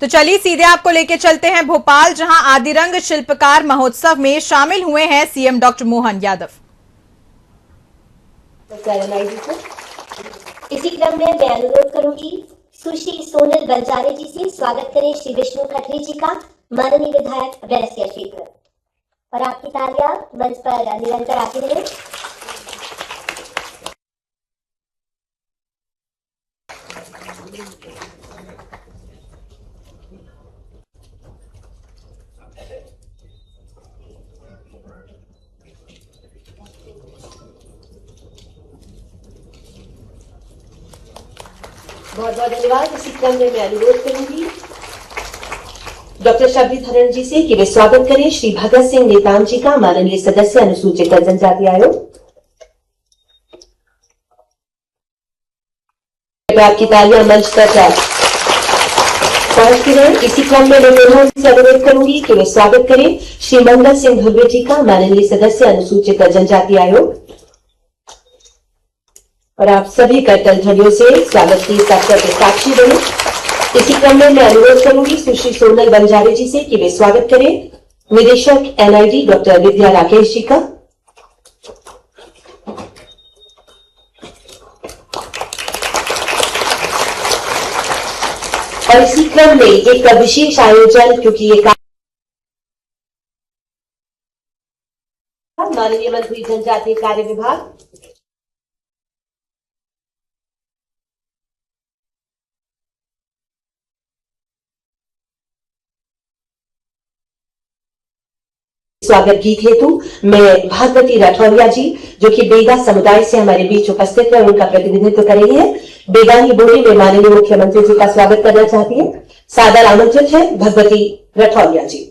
तो चलिए सीधे आपको लेके चलते हैं भोपाल, जहां आदिरंग शिल्पकार महोत्सव में शामिल हुए हैं सीएम डॉक्टर मोहन यादव। इसी क्रम में मैं अनुरोध करूंगी सुश्री सोनल बंजारे जी से स्वागत करें श्री विष्णु खत्री जी का, माननीय विधायक बैरसिया क्षेत्र, और आपकी तालियां मंच पर निरंतर आती रहे। बहुत बहुत धन्यवाद। इसी क्रम में मैं अनुरोध करूंगी डॉक्टर शबरीधरन जी से कि वे स्वागत करें श्री भगत सिंह नेताम जी का, माननीय सदस्य अनुसूचित जनजाति आयोग। आपकी तालियां मंच तक पहुंचती रहे। इसी क्रम में मैं से अनुरोध करूंगी कि वे स्वागत करें श्री मंगल सिंह धुर्वे जी का, माननीय सदस्य अनुसूचित जनजाति आयोग, और आप सभी करतल ध्वनियों से स्वागत की सत्ता के साक्षी बने। इसी क्रम में मैं अनुरोध करूंगी सुश्री सोनल बंजारे जी से कि वे स्वागत करें निदेशक एनआईडी डॉक्टर विद्या राकेश जी का। और इसी क्रम में एक विशेष आयोजन, क्योंकि ये माननीय मंत्री जनजातीय कार्य विभाग स्वागत गीत हेतु मैं भागवती राठौरिया जी, जो कि बेगा समुदाय से हमारे बीच उपस्थित है, उनका प्रतिनिधित्व करेंगे। बेगानी बोली में माननीय मुख्यमंत्री जी का स्वागत करना चाहती है। सादर आमंत्रित है भगवती राठौरिया जी।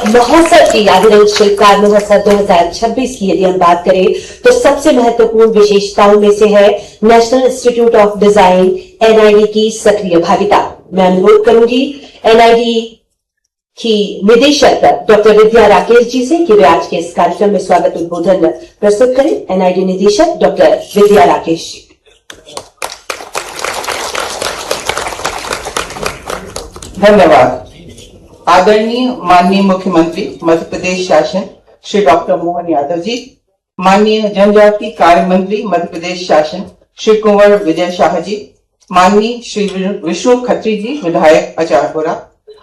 महोत्सव की आदिरंग शिल्पकार महोत्सव 2026 की यदि हम बात करें तो सबसे महत्वपूर्ण विशेषताओं में से है national institute of design NID की सक्रिय भागिता। मैं अनुरोध करूंगी एनआईडी की निदेशक डॉक्टर विद्या राकेश जी से कि वे आज के इस कार्यक्रम में स्वागत उद्बोधन प्रस्तुत करें। एनआईडी निदेशक डॉक्टर विद्या राकेश जी। धन्यवाद। आदरणीय माननीय मुख्यमंत्री मध्य प्रदेश शासन श्री डॉक्टर मोहन यादव जी, माननीय जनजाति कार्य मंत्री मध्य प्रदेश शासन श्री कुंवर विजय शाह जी, माननीय श्री विष्णु खत्री जी विधायक अचारपुरा,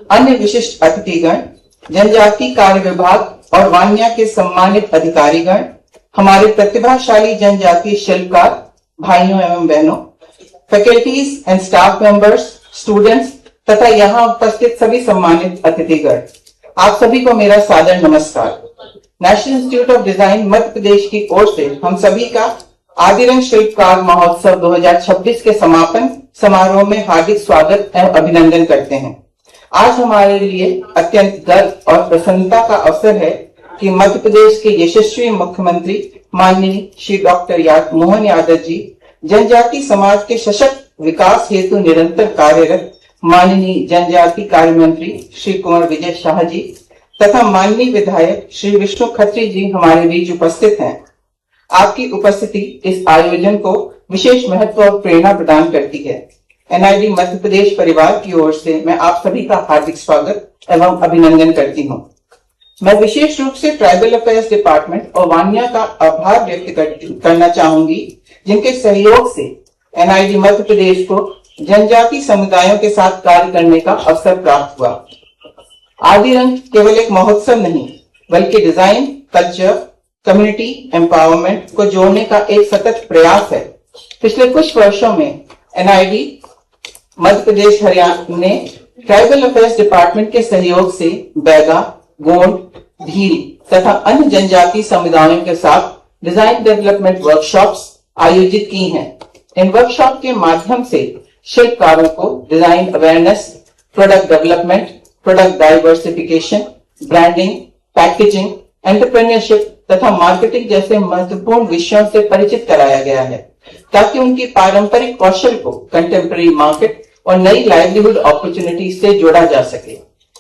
अन्य विशिष्ट अतिथिगण, जनजाति कार्य विभाग और वानिया के सम्मानित अधिकारीगण, हमारे प्रतिभाशाली जनजातीय शिल्पकार भाइयों एवं बहनों, faculties and staff members, students तथा यहाँ उपस्थित सभी सम्मानित अतिथिगण, आप सभी को मेरा सादर नमस्कार। National institute of design Madhya Pradesh की ओर से हम सभी का आदिरंग शिल्पकार महोत्सव 2026 के समापन समारोह में हार्दिक स्वागत एवं अभिनंदन करते हैं। आज हमारे लिए अत्यंत गर्व और प्रसन्नता का अवसर है कि मध्य प्रदेश के यशस्वी मुख्यमंत्री माननीय श्री डॉक्टर मोहन यादव जी, जनजाति समाज के सशक्त विकास हेतु निरंतर कार्यरत माननीय जनजाति कार्य मंत्री श्री कुंवर विजय शाह जी तथा माननीय विधायक श्री विष्णु खत्री जी हमारे बीच उपस्थित हैं। आपकी उपस्थिति इस आयोजन को विशेष महत्व और प्रेरणा प्रदान करती है। एनआईडी मध्य प्रदेश परिवार की ओर से मैं आप सभी का हार्दिक स्वागत एवं अभिनंदन करती हूँ। मैं विशेष रूप से ट्राइबल अफेयर्स डिपार्टमेंट और वानिया का आभार व्यक्त करना चाहूंगी, जिनके सहयोग से एनआईडी मध्य प्रदेश को जनजाति समुदायों के साथ कार्य करने का अवसर प्राप्त हुआ। आदिरंग केवल एक महोत्सव नहीं, बल्कि डिजाइन, कल्चर, कम्युनिटी एम्पावरमेंट को जोड़ने का एक सतत प्रयास है। पिछले कुछ वर्षों में एनआईडी मध्य प्रदेश हरियाणा ने ट्राइबल अफेयर्स डिपार्टमेंट के सहयोग से बैगा, गोंड, भील तथा अन्य जनजाति समुदायों के साथ डिजाइन डेवलपमेंट वर्कशॉप्स आयोजित की हैं। इन वर्कशॉप के माध्यम से शिल्पकारों को design awareness, product development, product diversification, branding, packaging, entrepreneurship तथा मार्केटिंग जैसे महत्वपूर्ण विषयों से परिचित कराया गया है, ताकि उनकी पारंपरिक कौशल को कंटेम्पररी मार्केट और नई लाइवलीहुड अपॉर्चुनिटी से जोड़ा जा सके।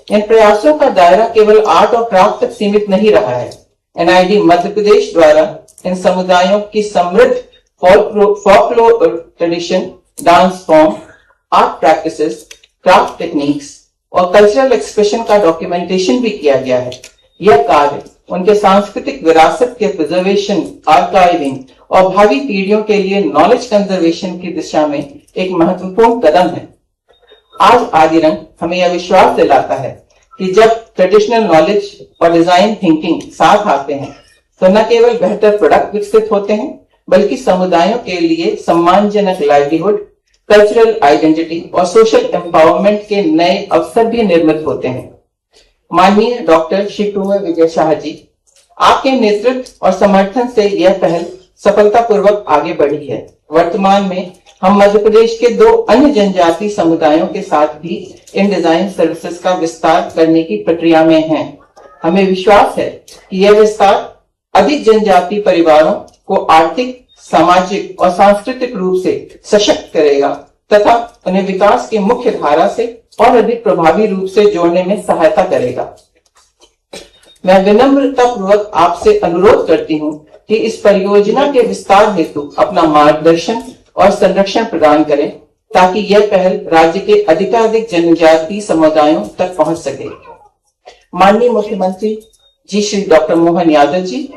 इन प्रयासों का दायरा केवल आर्ट और क्राफ्ट तक सीमित नहीं रहा है। एनआईडी मध्य प्रदेश द्वारा इन समुदायों की समृद्ध folklore tradition, dance form, art practices, craft techniques और कल्चरल एक्सप्रेशन का डॉक्यूमेंटेशन भी किया गया है। यह कार्य उनके सांस्कृतिक विरासत के प्रिजर्वेशन, आर्काइविंग और भावी पीढ़ियों के लिए नॉलेज कंजर्वेशन की दिशा में एक महत्वपूर्ण कदम है। आज आदिरंग हमें यह विश्वास दिलाता है कि जब ट्रेडिशनल नॉलेज और डिजाइन थिंकिंग साथ आते हैं तो न केवल बेहतर प्रोडक्ट विकसित होते हैं, बल्कि समुदायों के लिए सम्मानजनक लाइवलीहुड, कल्चरल आइडेंटिटी और सोशल एम्पावरमेंट के नए अवसर भी निर्मित होते हैं। माननीय डॉक्टर श्री कुंवर विजय शाह जी, आपके नेतृत्व और समर्थन से यह पहल सफलतापूर्वक आगे बढ़ी है। वर्तमान में हम मध्य प्रदेश के 2 अन्य जनजाति समुदायों के साथ भी इन डिजाइन सर्विसेज का विस्तार करने की प्रक्रिया में हैं। हमें विश्वास है कि यह विस्तार अधिक जनजाति परिवारों को आर्थिक, सामाजिक और सांस्कृतिक रूप से सशक्त करेगा तथा उन्हें विकास की मुख्य धारा से और अधिक प्रभावी रूप से जोड़ने में सहायता करेगा। मैं विनम्रतापूर्वक आपसे अनुरोध करती हूँ कि इस परियोजना के विस्तार हेतु अपना मार्गदर्शन और संरक्षण प्रदान करें, ताकि यह पहल राज्य के अधिकाधिक जनजाति समुदायों तक पहुंच सके। माननीय मुख्यमंत्री जी श्री डॉक्टर मोहन यादव जी,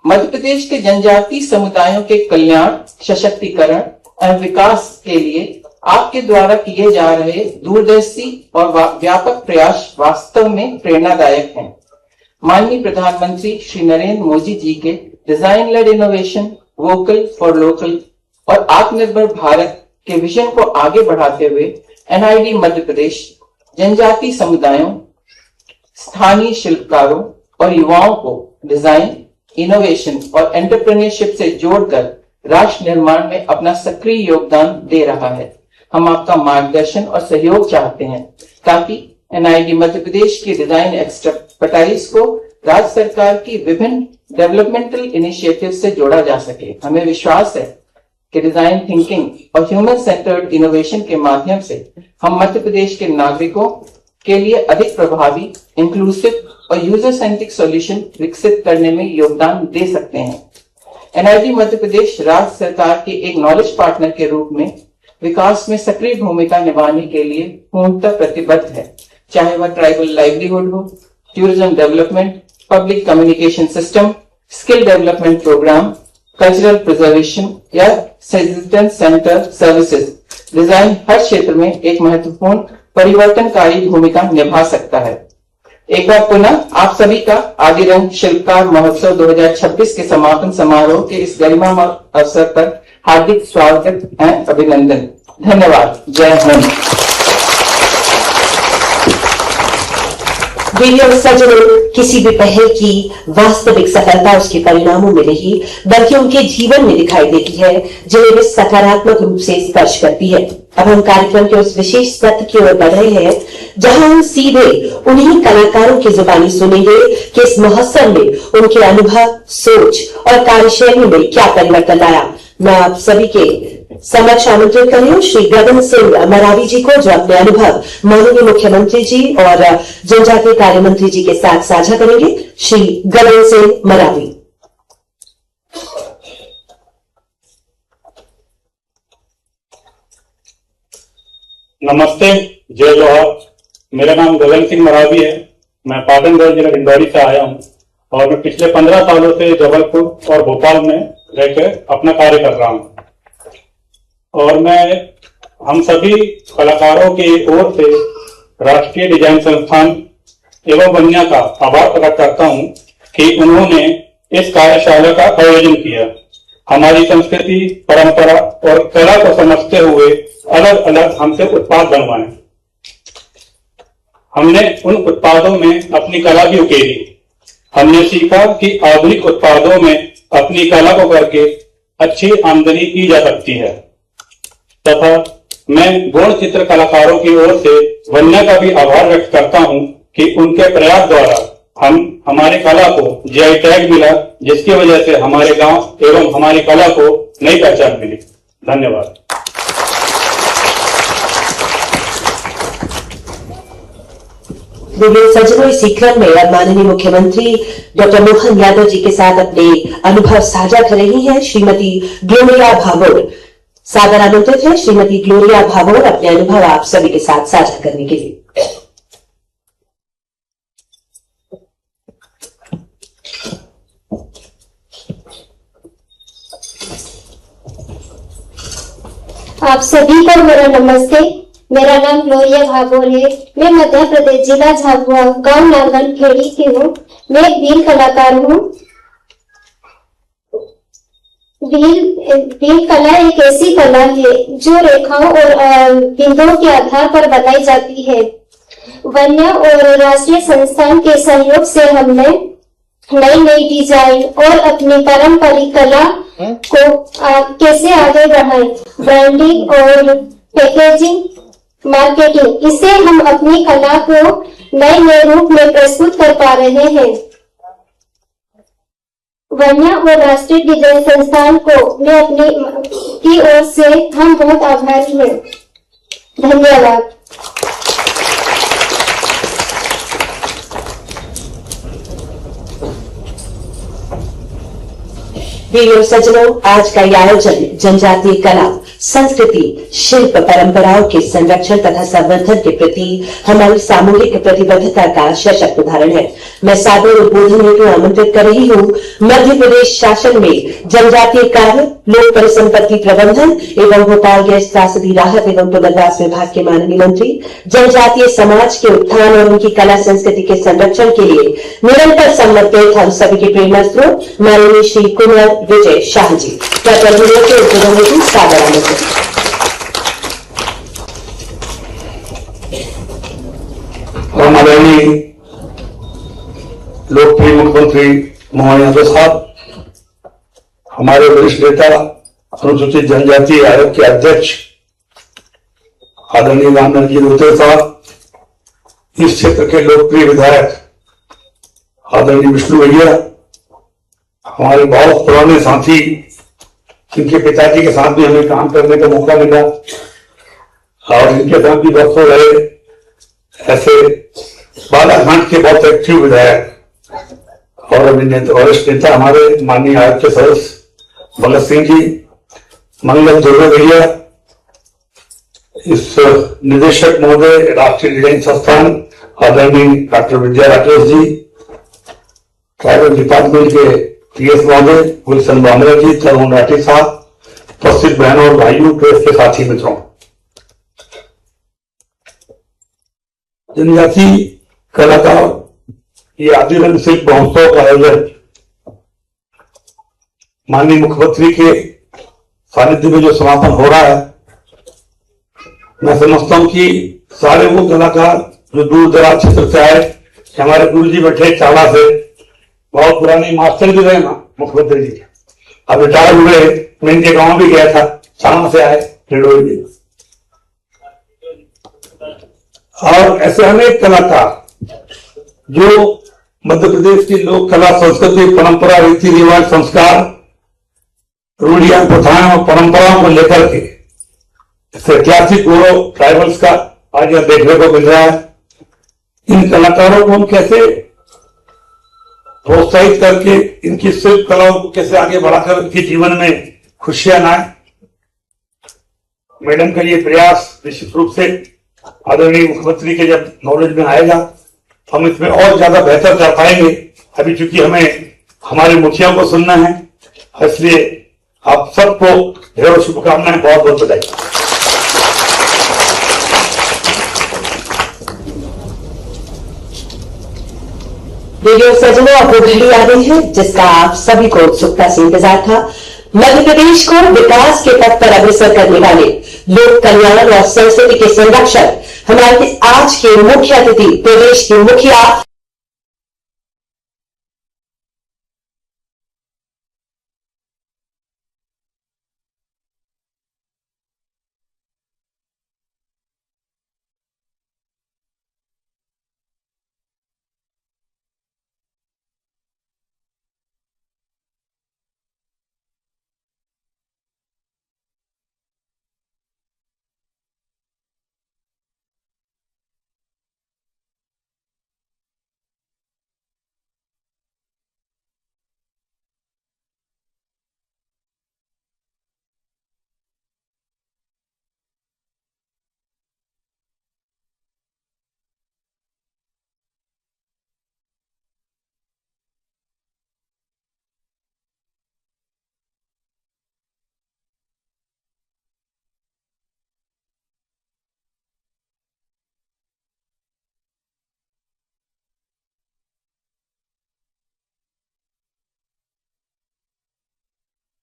मध्य प्रदेश के जनजाति समुदायों के कल्याण, सशक्तिकरण एवं विकास के लिए आपके द्वारा किए जा रहे दूरदर्शी और व्यापक प्रयास वास्तव में प्रेरणादायक हैं। माननीय प्रधानमंत्री श्री नरेंद्र मोदी जी के design led innovation, vocal for local और आत्मनिर्भर भारत के विजन को आगे बढ़ाते हुए एनआईडी मध्य प्रदेश जनजाति समुदायों, स्थानीय शिल्पकारों और युवाओं को डिजाइन, इनोवेशन और एंटरप्रेन्योरशिप से जोड़कर राष्ट्र निर्माण में अपना सक्रिय योगदान दे रहा है। हम आपका मार्गदर्शन और सहयोग चाहते हैं, ताकि एनआईडी मध्य प्रदेश की डिजाइन एक्सपर्टाइज को राज्य सरकार की विभिन्न डेवलपमेंटल इनिशिएटिव से जोड़ा जा सके। हमें विश्वास है कि डिजाइन थिंकिंग और ह्यूमन सेंटर्ड इनोवेशन के माध्यम से हम मध्य प्रदेश के नागरिकों के लिए अधिक प्रभावी, इंक्लूसिव और यूजर सेंट्रिक सॉल्यूशन विकसित करने में योगदान दे सकते हैं। एनआईडी मध्य प्रदेश राज्य सरकार के एक नॉलेज पार्टनर के रूप में विकास में सक्रिय भूमिका निभाने के लिए पूर्णतः प्रतिबद्ध है, चाहे वह ट्राइबल लाइवलीहुड हो, tourism development, public communication system, skill development program, cultural preservation या सिटीजन सेंटर सर्विसेज। डिजाइन हर क्षेत्र में एक महत्वपूर्ण परिवर्तनकारी भूमिका निभा सकता है। एक बार पुनः आप सभी का आदिरंग शिल्पकार महोत्सव 2026 के समापन समारोह के इस गरिमामय अवसर पर हार्दिक स्वागत एवं अभिनंदन। धन्यवाद। जय हिंद। वीडियो सज्जनों, किसी भी पहल की वास्तविक सफलता उसके परिणामों में नहीं बल्कि उनके जीवन में दिखाई देती है, जिन्हें वे सकारात्मक रूप से स्पर्श करती है। अब हम कार्यक्रम के उस विशेष सत्र की ओर बढ़ रहे हैं जहां हम सीधे उन्हीं कलाकारों की जुबानी सुनेंगे कि इस महोत्सव में उनके अनुभव, सोच और कार्यशैली में क्या परिवर्तन लाया। मैं आप सभी के समक्ष आमंत्रित कर रही हूं श्री गगन सिंह मरावी जी को, जो अपने अनुभव माननीय मुख्यमंत्री जी और जनजातीय कार्य मंत्री जी के साथ साझा करेंगे। श्री गगन सिंह मरावी। नमस्ते, जय जोहार। मेरा नाम गगन सिंह मरावी है। मैं पाटनगढ़ जिला डिंडौरी से आया हूँ और मैं पिछले 15 सालों से जबलपुर और भोपाल में रहकर अपना कार्य कर रहा हूँ। और हम सभी कलाकारों की ओर से राष्ट्रीय डिजाइन संस्थान एवं वन्या का आभार प्रकट करता हूँ कि उन्होंने इस कार्यशाला का आयोजन किया। हमारी संस्कृति, परंपरा और कला को समझते हुए अलग अलग हमसे उत्पाद बनवाए। हमने उन उत्पादों में अपनी कला भी उकेरी। हमने सीखा कि आधुनिक उत्पादों में अपनी कला को करके अच्छी आमदनी की जा सकती है तथा मैं गौण चित्र कलाकारों की ओर से वन्या का भी आभार व्यक्त करता हूं कि उनके प्रयास द्वारा हमारी कला को जीआई टैग मिला, जिसकी वजह से हमारे गांव एवं हमारी कला को नई पहचान मिली। धन्यवाद। वीडियो सज्जनों, इसी क्रम में अब माननीय मुख्यमंत्री डॉक्टर मोहन यादव जी के साथ अपने अनुभव साझा कर रही हैं श्रीमती ग्लोरिया भाभोर। सादर आमंत्रित है श्रीमती ग्लोरिया भाभोर अपने अनुभव आप सभी के साथ साझा करने के लिए। आप सभी को मेरा नमस्ते। मेरा नाम ग्लोरिया भाभोर है। मैं मध्य प्रदेश जिला झाबुआ गांव नांगल खेड़ी की हूँ। मैं एक भील कलाकार हूँ। भील कला एक ऐसी कला है जो रेखाओं और बिंदुओं के आधार पर बनाई जाती है। वन्या और राष्ट्रीय संस्थान के सहयोग से हमने नई नई डिजाइन और अपनी पारंपरिक कला को कैसे आगे बढ़ाएं, ब्रांडिंग और पैकेजिंग, मार्केटिंग, इससे हम अपनी कला को नए नए रूप में प्रस्तुत कर पा रहे हैं। वन्या और राष्ट्रीय डिजाइन संस्थान को मैं अपनी की ओर से हम बहुत आभारी हैं। धन्यवाद। वीडियो सज्जनों, आज का यह आयोजन जनजातीय कला, संस्कृति, शिल्प परंपराओं के संरक्षण तथा संवर्धन के प्रति हमारी सामूहिक प्रतिबद्धता का सशक्त उदाहरण है। मैं सादर उद्बोधन हेतु आमंत्रित कर रही हूँ मध्य प्रदेश शासन में जनजातीय कार्य, लोक परिसंपत्ति प्रबंधन एवं भोपाल गैस त्रासदी राहत एवं पुनर्वास विभाग के माननीय मंत्री, जनजातीय समाज के उत्थान और उनकी कला संस्कृति के संरक्षण के लिए निरंतर समर्पित हम सभी के प्रेरणा स्रोत माननीय श्री कुमार विजय शाह जी के उद्बोधन हेतु सादर आमंत्रित। हमारे लोकप्रिय मुख्यमंत्री मोहन यादव साहब, हमारे वरिष्ठ नेता अनुसूचित जनजाति आयोग के अध्यक्ष आदरणीय रामनाथ जी रोहते साहब, इस क्षेत्र के लोकप्रिय विधायक आदरणीय विष्णु भैया, हमारे बहुत पुराने साथी इनके पिताजी के साथ भी हमें काम करने का मौका मिला और इनके साथ भी वर्षों रहे, ऐसे बालाघाट के बहुत एक्टिव विधायक और वरिष्ठ नेता हमारे माननीय आयोग के सदस्य भगत सिंह जी, मंगल दुर्गे भैया, इस निदेशक महोदय राष्ट्रीय डिजाइन संस्थान आदरणीय डॉक्टर विद्या राकेश जी, ट्राइबल डिपार्टमेंट के पीएस महोदय गुलशन बामरा जी, तरुण राठी साहब, उपस्थित बहनों और भाइयों, प्रेस के साथी मित्रों, जनजाति कलाकार ये आदिरंग शिल्प महोत्सव का आयोजन माननीय मुख्यमंत्री के सानिध्य में जो समापन हो रहा है, मैं समझता हूं कि सारे वो कलाकार जो दूर दराज क्षेत्र से आए, हमारे गुरु जी बैठे चाला से, बहुत पुराने मास्टर भी रहे ना मुख्यमंत्री जी, अब रिटायर हुए। मैं इनके गांव भी गया था, चाला से आए डिंडोरी जी। और ऐसे अनेक कलाकार जो मध्य प्रदेश की लोक कला, संस्कृति, परंपरा, रीति रिवाज, संस्कार, रूढ़ियां, प्रथाएं और परंपराओं को लेकर के ऐतिहासिक गौरव ट्राइबल्स का आज यहां देखने को मिल रहा है। इन कलाकारों को हम कैसे प्रोत्साहित करके इनकी शिल्प कलाओं को कैसे आगे बढ़ाकर इनके जीवन में खुशियां लाएं, मैडम का ये प्रयास निश्चित रूप से आदरणीय मुख्यमंत्री के जब नॉलेज में आएगा हम इसमें और ज्यादा बेहतर कर पाएंगे। अभी चूंकि हमें हमारे मुखिया को सुनना है, इसलिए आप सबको ढेरों शुभकामनाएं, बहुत बहुत बधाई। रेडियो सजनों, अब वो घड़ी आ गई है जिसका आप सभी को उत्सुकता से इंतजार था। मध्य प्रदेश को विकास के पथ पर अग्रसर करने वाले लोक कल्याण और संस्कृति के संरक्षक हमारे आज के मुख्य अतिथि प्रदेश के मुखिया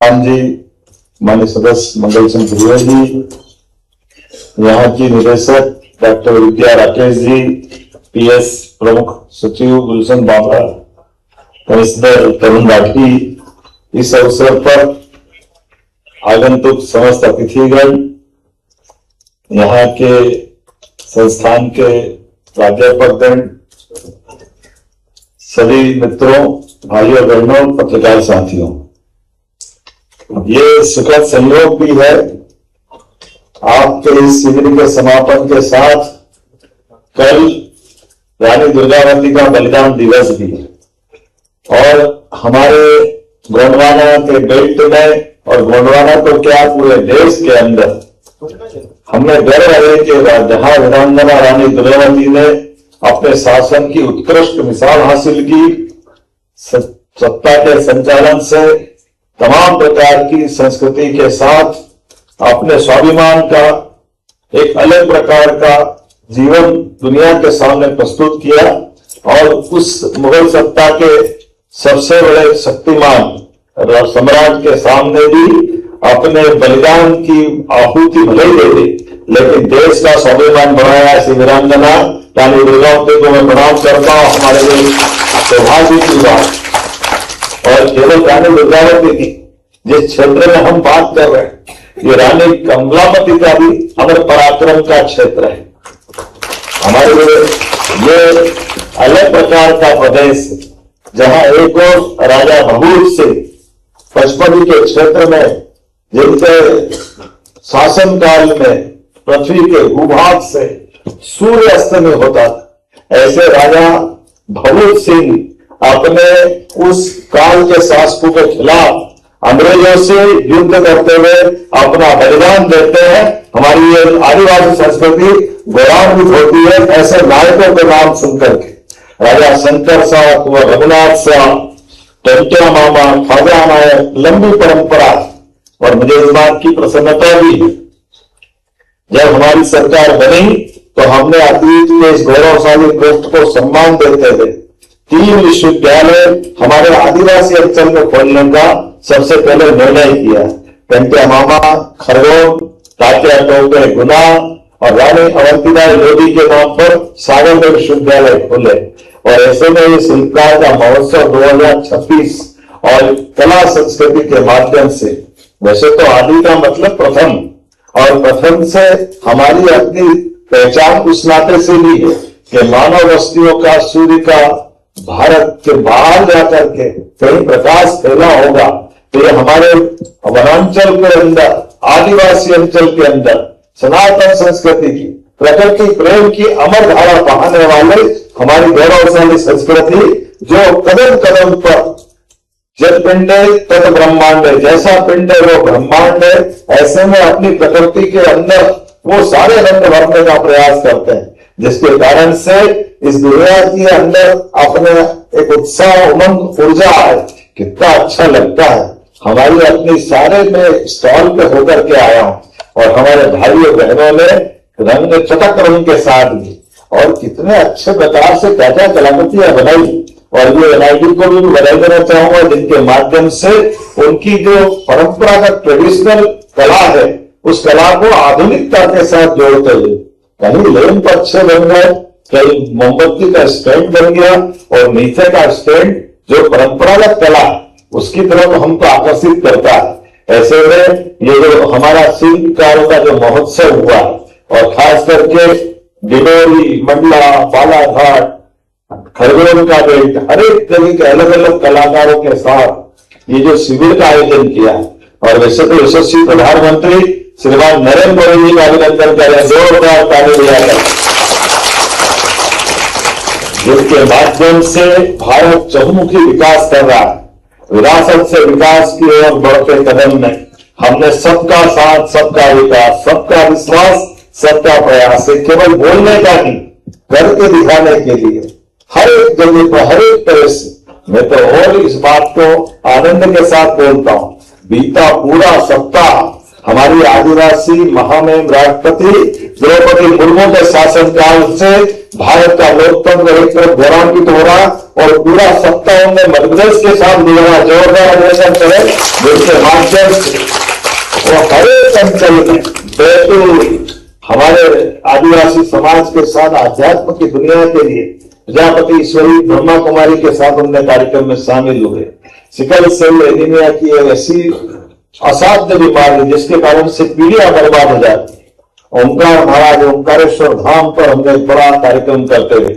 जी, माननीय सदस्य मंगल सिंह भुरिया जी, यहाँ की निदेशक डॉक्टर विद्या राकेश जी, पीएस प्रमुख सचिव गुलशन बाबरा, कमिश्नर तरुण राठी, इस अवसर पर आगंतुक समस्त अतिथिगण, यहाँ के संस्थान के प्राध्यापकगण, सभी मित्रों, भाइयों बहनों, पत्रकार साथियों, ये सुखद संयोग भी है आपके इस शिविर के समापन के साथ कल रानी दुर्गावती का बलिदान दिवस भी है और हमारे गोंडवाना के बेल्ट में और गोंडवाना तो क्या पूरे देश के अंदर हमें गर्व है कि जहां वीरांगना रानी दुर्गावती ने अपने शासन की उत्कृष्ट मिसाल हासिल की, सत्ता के संचालन से तमाम प्रकार की संस्कृति के साथ अपने स्वाभिमान का एक अलग प्रकार का जीवन दुनिया के सामने प्रस्तुत किया और उस मुगल सत्ता के सबसे बड़े शक्तिमान सम्राट के सामने भी अपने बलिदान की आहुति भले ही दे दी, लेकिन देश का स्वाभिमान बढ़ाया। ऐसी वीरांगना रानी दुर्गावती को मैं प्रणाम करता हूं। हमारे लिए सौभाग्य की बात और केवल रानी दुर्गावती की जिस क्षेत्र में हम बात कर रहे हैं, ये रानी कमलावती का भी अमर पराक्रम का क्षेत्र है। हमारे लिए ये अलग प्रकार का प्रदेश जहां एक और राजा भभूत से पचमढ़ी के क्षेत्र में जिनके शासन काल में पृथ्वी के भूभाग से सूर्य अस्त में होता था, ऐसे राजा भभूत सिंह अपने उस काल के शासकों के खिलाफ अंग्रेजों से युद्ध करते हुए अपना बलिदान देते हैं। हमारी ये आदिवासी संस्कृति गौरवान्वित होती है ऐसे नायकों के नाम सुनकर के। राजा शंकर शाह, कुंवर रघुनाथ शाह, टंकिया मामा, ख्वाजा नायक, लंबी परंपरा और मुझे इस बात की प्रसन्नता भी है जब हमारी सरकार बनी तो हमने अतीत के इस गौरवशाली ट्रस्ट को सम्मान देते हुए 3 विश्वविद्यालय हमारे आदिवासी अंचल में खोलने का सबसे पहले निर्णय किया। पेंटे मामा, खरगोन, तात्या टोपे गुना और रानी अवंतीबाई लोधी के नाम पर सागर विश्वविद्यालय खुले। और ऐसे में ये शिल्पकार का महोत्सव 2026 और कला संस्कृति के माध्यम से, वैसे तो आदि का मतलब प्रथम, और प्रथम से हमारी अपनी पहचान उस नाते से भी है कि मानव वस्तुओं का, सूर्य का भारत के बाहर जाकर के कहीं प्रकाश फैला होगा तो ये हमारे वनांचल के अंदर, आदिवासी अंचल के अंदर सनातन संस्कृति की, प्रकृति प्रेम की अमर धारा बहाने वाले हमारी गौरवशाली संस्कृति, जो कदम कदम पर जब पिंडे तद ब्रह्मांड है, जैसा पिंड है वो ब्रह्मांड है, ऐसे में अपनी प्रकृति के अंदर वो सारे रंग भरने का प्रयास करते हैं, जिसके कारण से इस दुनिया के अंदर अपने एक उत्साह, उमंग, ऊर्जा है। कितना अच्छा लगता है। हमारी अपनी सारे में स्टॉल पे होकर के आया हूं और हमारे भाइयों बहनों ने रंग चटक रंग के साथ भी, और कितने अच्छे प्रकार से क्या क्या कलाकृतियां बनाई। और ये एनआईडी को भी बधाई देना चाहूंगा, जिनके माध्यम से उनकी जो परंपरागत ट्रेडिशनल कला है, उस कला को आधुनिकता के साथ जोड़ते हुए कहीं लैंप अच्छे बन गए, कहीं मोमबत्ती का स्टैंड बन गया, और नीचे का स्टैंड जो परंपरागत कला उसकी तरफ हमको आकर्षित करता है। ऐसे में ये जो हमारा शिल्पकारों का जो महोत्सव हुआ, और खास करके डिडोरी, मंडला, बालाघाट, खरगोन का बेल्ट, हर एक तरह के अलग अलग कलाकारों के साथ ये जो शिविर का आयोजन किया, और वैसे तो यशस्वी प्रधानमंत्री श्रीमान नरेंद्र मोदी जी का अभिनंदन करें, जोरदार ताली बजाकर, जिसके माध्यम से भारत चहुमुखी विकास कर रहा है। विरासत से विकास की ओर बढ़ते कदम में हमने सबका साथ, सबका विकास, सबका विश्वास, सबका प्रयास से केवल बोलने का नहीं, करके दिखाने के लिए हर एक जगह पर, हर एक तरह से मैं तो और इस बात को आनंद के साथ बोलता हूं। बीता पूरा सप्ताह हमारी आदिवासी महामहिम राष्ट्रपति द्रौपदी मुर्मू के शासनकाल से भारत का लोकतंत्र एक तरफ गौरवान्वित हो रहा, और पूरा सप्ताह में मध्यप्रदेश के साथ जुड़ा जोरदार अभिनंदन करें, जिसके माध्यम से वो हर एक अंचल में बैतूल हमारे आदिवासी समाज के साथ आध्यात्म की दुनिया के लिए प्रजापति ईश्वरी ब्रह्मा कुमारी के साथ उनने कार्यक्रम में शामिल हुए। सिकल सेल एनीमिया की एक ऐसी असाध्य बीमारी जिसके कारण से पीढ़ियां बर्बाद हो जाती है। ओंकार महाराज ओंकारेश्वर धाम पर हमने एक बड़ा कार्यक्रम करते हुए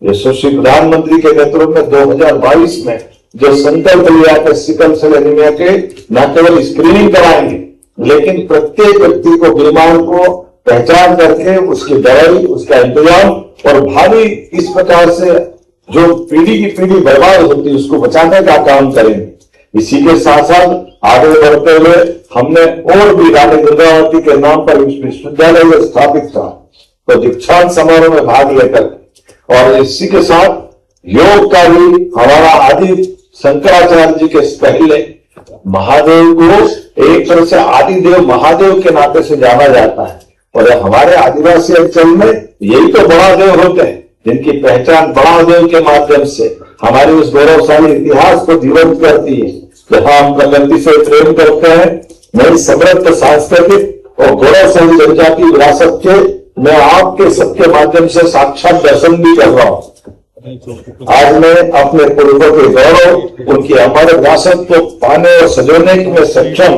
यशस्वी प्रधानमंत्री के नेतृत्व में 2022 में जो संकल्प लिया कि सिकल सेल एनीमिया के न केवल स्क्रीनिंग कराएंगे, लेकिन प्रत्येक व्यक्ति को, बीमार को पहचान करके उसकी दवाई, उसका इंतजाम, और भावी इस प्रकार से जो पीढ़ी की पीढ़ी बर्बाद होती है उसको बचाने का काम करेंगे। इसी के साथ साथ आगे बढ़ते हुए हमने और भी रानी दुर्गावती के नाम पर विश्वविद्यालय स्थापित था, तो दीक्षांत समारोह में भाग लेकर, और इसी के साथ योग का भी हमारा आदि शंकराचार्य जी के पहले महादेव को एक तरह से आदिदेव महादेव के नाते से जाना जाता है, और हमारे आदिवासी अंचल में यही तो बड़ा देव होते हैं, जिनकी पहचान बड़ा देव के माध्यम से हमारे उस गौरवशाली इतिहास को जीवंत करती है। जहां हम प्रकृति से प्रेम करते हैं, नई समृद्ध सांस्कृतिक और गौरवशाली जनजाति विरासत के मैं आपके सबके माध्यम से साक्षात दर्शन भी कर रहा हूं। आज मैं अपने पूर्वजों के गौरव, उनकी अमर विरासत को पाने और सजोने में सक्षम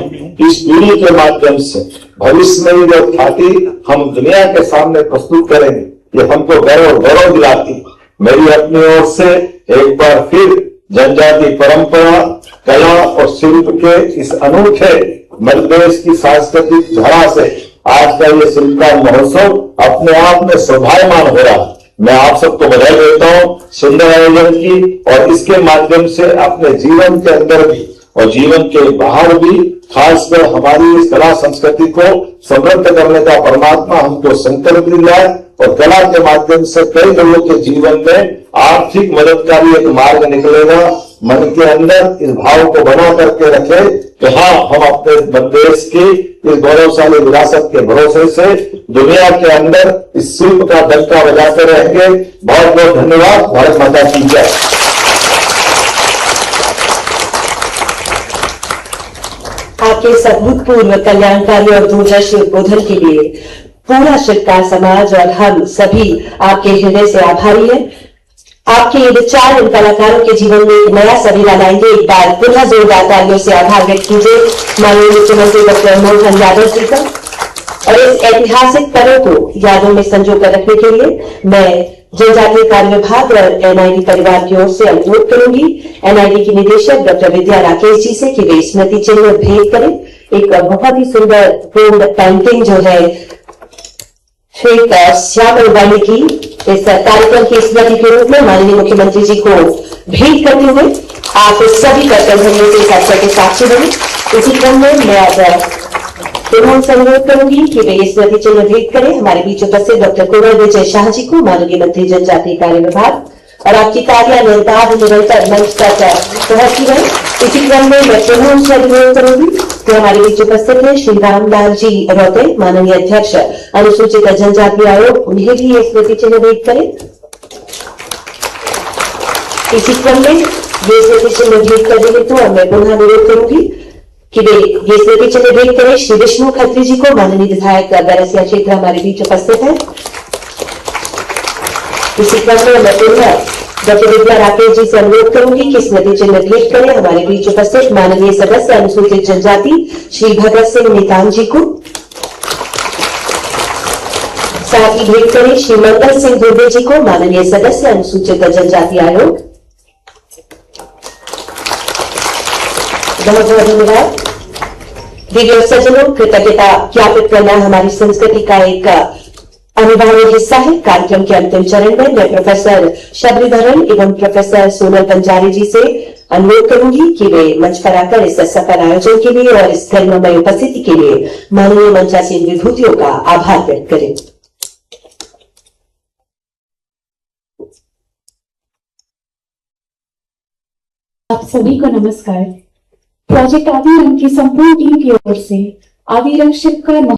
इस पीढ़ी के माध्यम से भविष्य में जो ख्याति हम दुनिया के सामने प्रस्तुत करेंगे, ये हमको गौरव दिलाती। मेरी अपनी ओर से एक बार फिर जनजाति परंपरा, कला और शिल्प के इस अनूठे मध्य प्रदेश की सांस्कृतिक धरा से आज का ये शिल्पकार महोत्सव अपने आप में शोभायमान हो रहा है। मैं आप सबको बधाई देता हूं सुंदर आयोजन की, और इसके माध्यम से अपने जीवन के अंदर भी और जीवन के बाहर भी खासकर हमारी इस कला संस्कृति को समृद्ध करने का परमात्मा हमको संकल्प दिलाए, और कला के माध्यम से कई लोगों के जीवन में आर्थिक मदद का भी एक मार्ग निकलेगा। मन के अंदर इस भाव को बना करके रखे कि हाँ, हम अपने देश की इस गौरवशाली विरासत के भरोसे से दुनिया के अंदर इस शिल्प का डंका बजाते रहेंगे। बहुत बहुत धन्यवाद। भारत माता की जय। आप आपके इस अभूतपूर्व कल्याणकारी और दूरदर्शी उद्बोधन के लिए पूरा शिल्पकार समाज और हम सभी आपके हृदय से आभारी हैं। आपके ये विचार इन कलाकारों के जीवन में एक नया सवेरा लाएंगे। एक बार पुनः जोरदार तालियों से आभार व्यक्त कीजिए माननीय मुख्यमंत्री डॉक्टर मोहन यादव जी का। और इस ऐतिहासिक पलों को यादों में संजो कर रखने के लिए मैं जनजातीय कार्य विभाग और एनआईडी परिवार की ओर से अनुरोध करूंगी एनआईडी की निदेशक डॉक्टर विद्या राकेश जी से कि वे स्मृति चिन्ह भेंट करें। एक बहुत ही सुंदर पूर्ण पेंटिंग जो है श्वेत श्यामल वर्णी की इस कार्यक्रम की स्मृति के रूप में माननीय मुख्यमंत्री जी को भेंट करते हुए आप सभी कर्तव्यों से इस अवसर के साक्षी बने। इसी क्रम में मैं आज पुनः से अनुरोध करूंगी कि वे स्मृति चिन्ह भेंट करें हमारे बीच उपस्थित डॉक्टर कुंवर विजय शाह जी को माननीय मंत्री जनजातीय कार्य विभाग और आपकी तालियां निर्बाध निरंतर मंच तक पहुंचती रहे। इसी क्रम में मैं पुनः उनसे अनुरोध करूंगी कि हमारे बीच उपस्थित है श्री रामलाल जी रोते माननीय अध्यक्ष अनुसूचित जनजाति आयोग, उन्हें भी ये स्मृति चिन्ह भेंट करें। इसी क्रम में ये स्मृति चिन्ह भेंट करने हेतु और मैं पुनः अनुरोध करूंगी कि वे ये स्मृति चिन्ह भेंट करें श्री विष्णु खत्री जी को माननीय विधायक बैरसिया क्षेत्र हमारे बीच उपस्थित है। इसी क्रम में मैं पुनः डॉक्टर विद्या राकेश जी से अनुरोध करूंगी कि स्मृति चिन्ह भेंट करें हमारे बीच उपस्थित माननीय सदस्य अनुसूचित जनजाति श्री भगत सिंह नेताम जी को। साथ ही भेंट करें श्री मंगल सिंह दुबे जी को माननीय सदस्य अनुसूचित जनजाति आयोग। बहुत बहुत धन्यवाद। वीडियो सज्जनों, कृतज्ञता ज्ञापित करना हमारी संस्कृति का एक अनिवार्य हिस्सा है। कार्यक्रम के अंतिम चरण में मैं प्रोफेसर शबरीधरन एवं प्रोफेसर सोनल पंजारी जी से अनुरोध करूंगी कि वे मंच पर आकर इस सफल आयोजन के लिए और इस गरिमामय उपस्थिति के लिए माननीय मंचासीन विभूतियों का आभार व्यक्त करें। आप सभी को नमस्कार। प्रोजेक्ट आदि रंग की संपूर्ण टीम की ओर से आदि रंग शिल्पकार